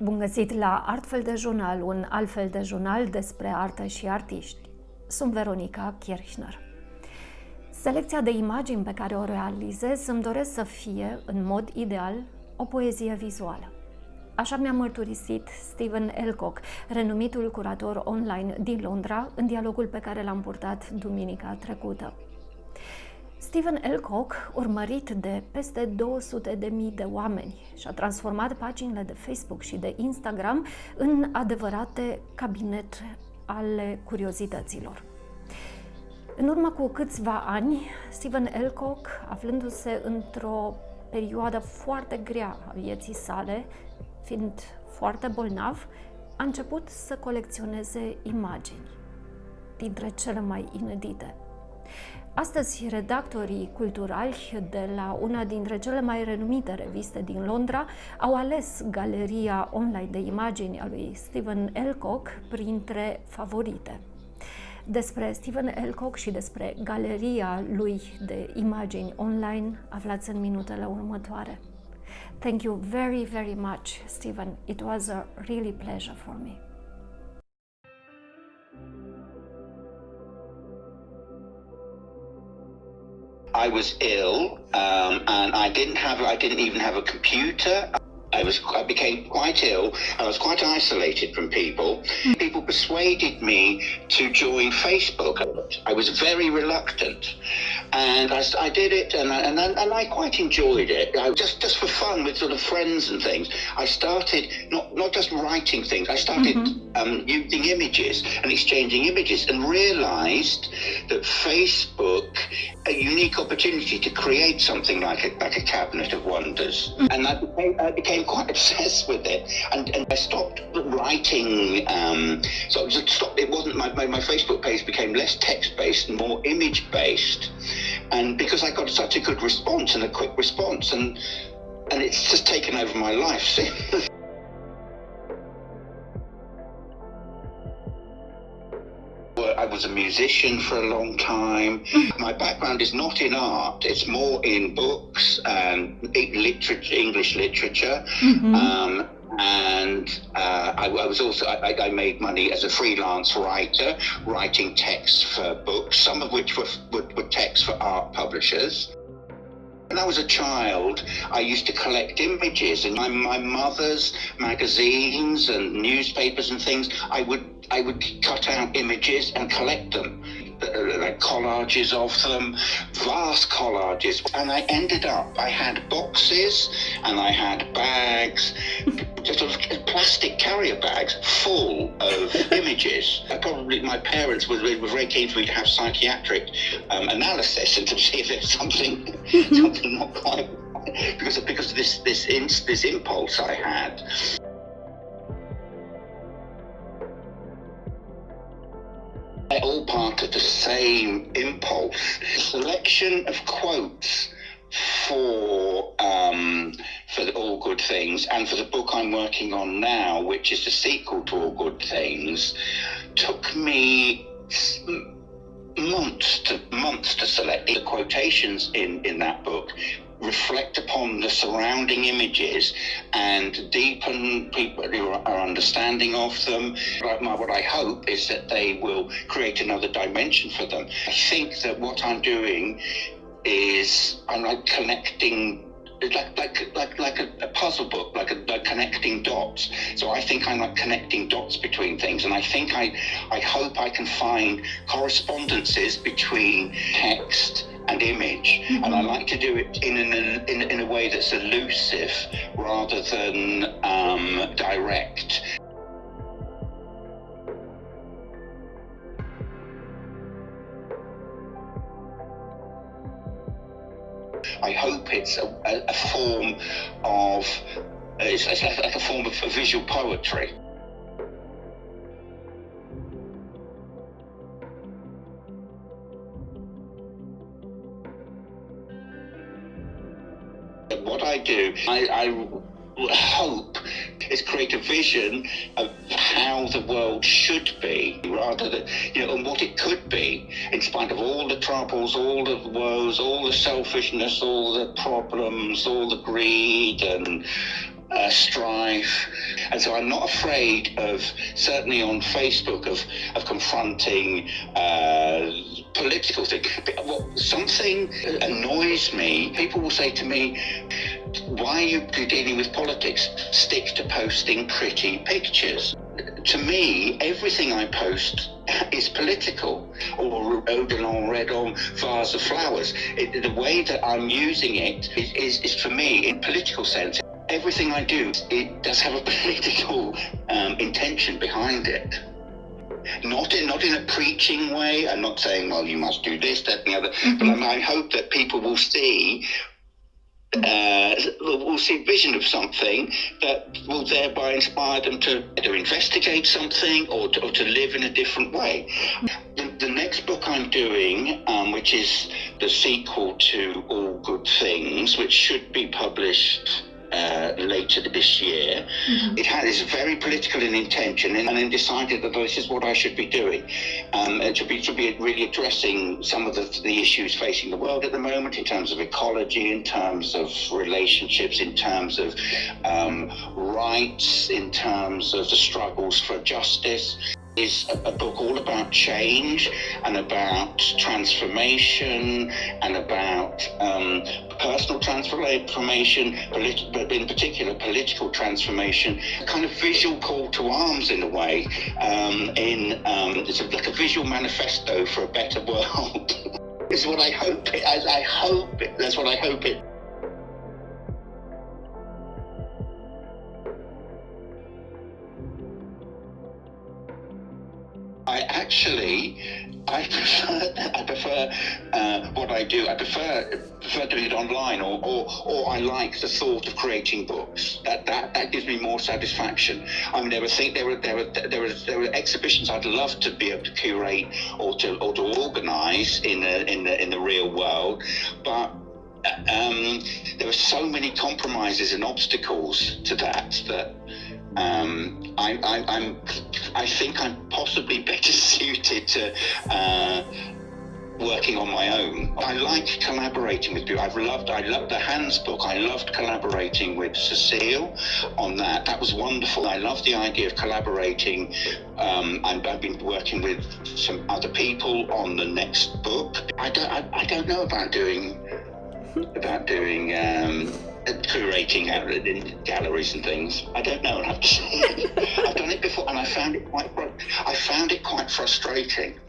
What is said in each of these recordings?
Bun găsit la ARTfel De Jurnal, un altfel de jurnal despre artă și artiști. Sunt Veronica Kirchner. Selecția de imagini pe care o realizez îmi doresc să fie, în mod ideal, o poezie vizuală. Așa mi-a mărturisit Stephen Ellcock, renumitul curator online din Londra, în dialogul pe care l-am purtat duminica trecută. Stephen Ellcock, urmărit de peste 200.000 de oameni, și-a transformat paginile de Facebook și de Instagram în adevărate cabinete ale curiozităților. În urmă cu câțiva ani, Stephen Ellcock, aflându-se într-o perioadă foarte grea a vieții sale, fiind foarte bolnav, a început să colecționeze imagini, dintre cele mai inedite. Astăzi, redactorii culturali de la una dintre cele mai renumite reviste din Londra au ales galeria online de imagini a lui Stephen Ellcock printre favorite. Despre Stephen Ellcock și despre galeria lui de imagini online aflați în minutele următoare. Thank you very, very much, Stephen. It was a really pleasure for me. I was ill, and I didn't even have a computer. I became quite ill, and I was quite isolated from people. People persuaded me to join Facebook. I was very reluctant, and I did it, and I quite enjoyed it. Just for fun with sort of friends and things. I started not just writing things. I started using images and exchanging images, and realised that Facebook a unique opportunity to create something like a cabinet of wonders, and I became quite obsessed with it, and I stopped writing. So it wasn't my Facebook page became less text based and more image based, and because I got such a good response and a quick response, and it's just taken over my life. I was a musician for a long time. My background is not in art, it's more in books and English literature. I made money as a freelance writer, writing texts for books, some of which were texts for art publishers. When I was a child, I used to collect images, and my mother's magazines and newspapers and things, I would cut out images and collect them, like collages of them, vast collages. And I had boxes and I had bags, sort of plastic carrier bags full of images. Probably my parents were very keen for me to have psychiatric analysis and to see if there's something not quite right, because of this impulse I had. They're all part of the same impulse. Selection of quotes for the All Good Things and for the book I'm working on now, which is the sequel to All Good Things, took me months to select. The quotations in that book reflect upon the surrounding images and deepen our understanding of them. What I hope is that they will create another dimension for them. I think that what I'm doing is I'm like connecting, like a puzzle book, like connecting dots. So I think I'm like connecting dots between things, and I think I hope I can find correspondences between text and image, and I like to do it in a way that's elusive rather than direct. I hope it's a form of it's like a form of visual poetry. What I do, I hope is create a vision of how the world should be, rather than, and what it could be, in spite of all the troubles, all the woes, all the selfishness, all the problems, all the greed, and strife, and so I'm not afraid of, certainly on Facebook, of confronting political things. Something annoys me. People will say to me, why are you dealing with politics? Stick to posting pretty pictures. To me, everything I post is political, or Odilon red on vase of flowers. The way that I'm using it is for me, in political sense. Everything I do, it does have a political intention behind it. Not in a preaching way. I'm not saying, well, you must do this, that, and the other. But I hope that people will see a vision of something that will thereby inspire them to either investigate something or to live in a different way. The next book I'm doing, which is the sequel to All Good Things, which should be published later this year. It's very political in intention, and then decided that this is what I should be doing. It should be really addressing some of the issues facing the world at the moment, in terms of ecology, in terms of relationships, in terms of rights, in terms of the struggles for justice. Is a book all about change and about transformation and about personal transformation, but in particular political transformation. A kind of visual call to arms in a way. It's like a visual manifesto for a better world. Is what I hope it. That's what I hope it. I prefer what I do. I prefer doing it online, or I like the thought of creating books. That gives me more satisfaction. I mean, there were exhibitions I'd love to be able to curate or to organise in the real world, but there are so many compromises and obstacles to that I think I'm possibly better suited to working on my own. I like collaborating with people. I loved the Hans book. I loved collaborating with Cecile on that. That was wonderful. I love the idea of collaborating. And I've been working with some other people on the next book. I don't know about doing curating in galleries and things. I don't know. I have to say, I've done it before, and I found it quite frustrating.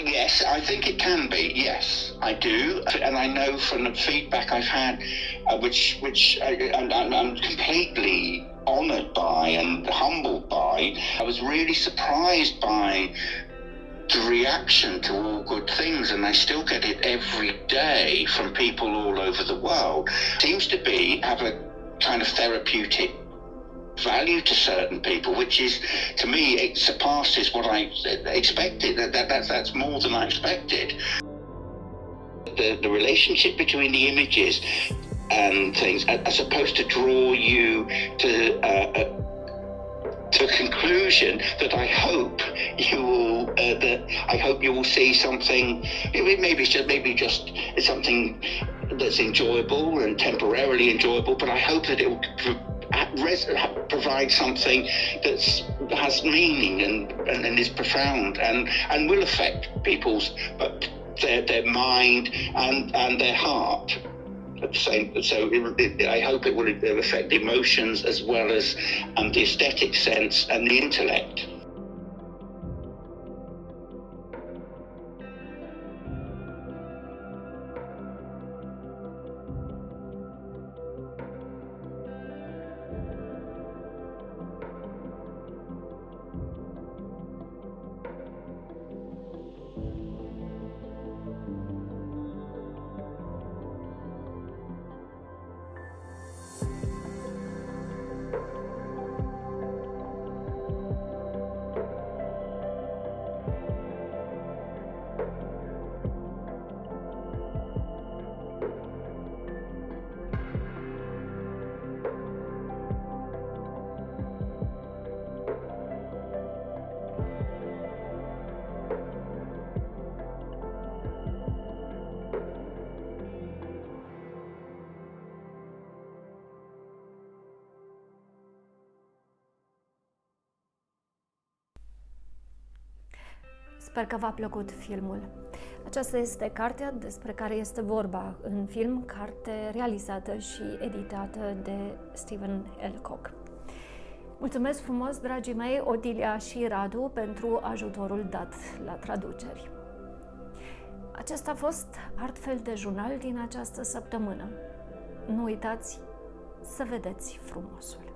Yes, I think it can be. Yes, I do, and I know from the feedback I've had, which I'm completely honoured by and humbled by. I was really surprised by the reaction to All Good Things, and I still get it every day from people all over the world. It seems to have a kind of therapeutic value to certain people, which is, to me, it surpasses what I expected. That's more than I expected. The relationship between the images and things are supposed to draw you to a conclusion that I hope you will see something. Maybe just something that's enjoyable and temporarily enjoyable, but I hope that it will provide something that has meaning and is profound and will affect people's their mind and their heart. So I hope it will affect the emotions as well as the aesthetic sense and the intellect. Sper că v-a plăcut filmul. Aceasta este cartea despre care este vorba în film, carte realizată și editată de Stephen Ellcock. Mulțumesc frumos, dragii mei, Otilia și Radu, pentru ajutorul dat la traduceri. Acesta a fost ARTfel de Jurnal din această săptămână. Nu uitați să vedeți frumosul.